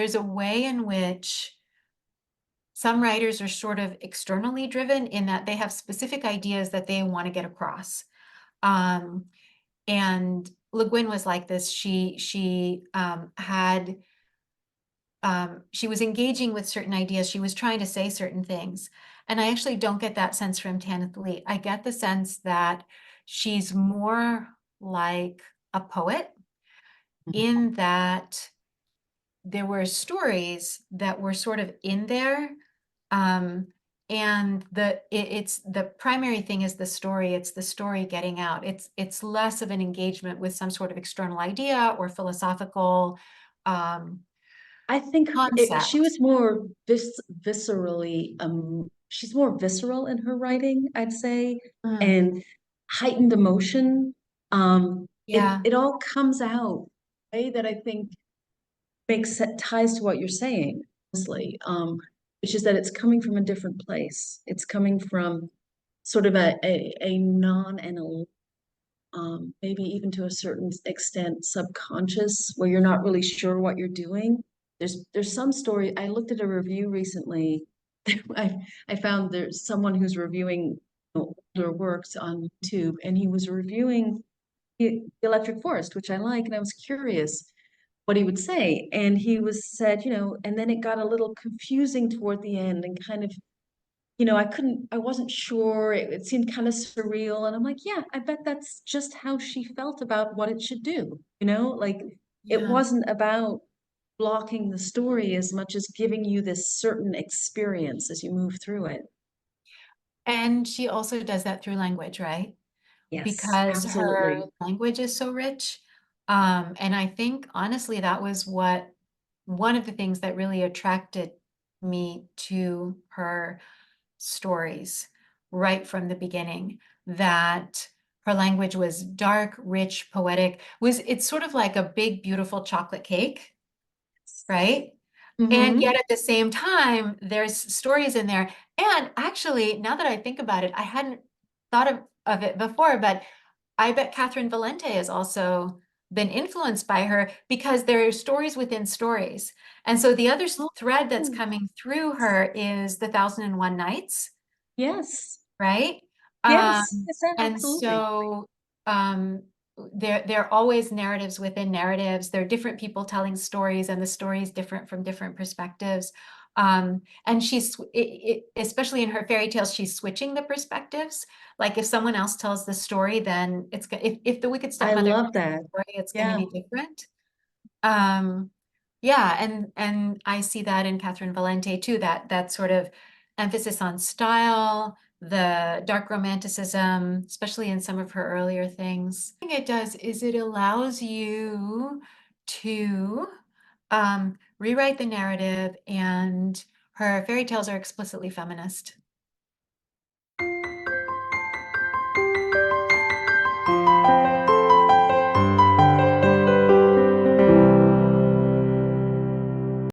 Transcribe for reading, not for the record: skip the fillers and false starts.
there's a way in which some writers are sort of externally driven in that they have specific ideas that they want to get across. And Le Guin was like this. She was engaging with certain ideas. She was trying to say certain things. And I actually don't get that sense from Tanith Lee. I get the sense that she's more like a poet in that there were stories that were sort of in there. And it's the primary thing is the story. It's the story getting out. It's less of an engagement with some sort of external idea or philosophical I think she concept. was more viscerally, she's more visceral in her writing, I'd say, Mm, and heightened emotion. yeah. It all comes out in a way that I think ties to what you're saying, honestly, which is that it's coming from a different place. It's coming from sort of a non-analytical, maybe even to a certain extent subconscious, where you're not really sure what you're doing. There's some story. I looked at a review recently. I found there's someone who's reviewing older works on YouTube, and he was reviewing the Electric Forest, which I like, and I was curious what he would say. And he was said, and then it got a little confusing toward the end and kind of, I wasn't sure. It seemed kind of surreal. And I'm like, yeah, I bet that's just how she felt about what it should do. Like it Yeah. wasn't about blocking the story as much as giving you this certain experience as you move through it. And she also does that through language, right? Yes, Because her absolutely. language is so rich. And I think honestly, that was one of the things that really attracted me to her stories right from the beginning, that her language was dark, rich, poetic. It's sort of like a big, beautiful chocolate cake, right? And Mm-hmm. yet at the same time, there's stories in there. And actually, now that I think about it, I hadn't thought of it before, but I bet Catherine Valente has also been influenced by her because there are stories within stories. And so the other Oh, thread that's coming through her is the 1001 Nights, yes. right? Yes. Yes, And absolutely. so um, there are always narratives within narratives. There are different people telling stories, and the story is different from different perspectives. And especially in her fairy tales, she's switching the perspectives. Like if someone else tells the story, then if the Wicked I Stepmother love tells that. the story, it's going to Yeah. be different. Um, yeah, and I see that in Catherine Valente too, that sort of emphasis on style, the dark romanticism, especially in some of her earlier things. The thing it does is it allows you to rewrite the narrative, and her fairy tales are explicitly feminist.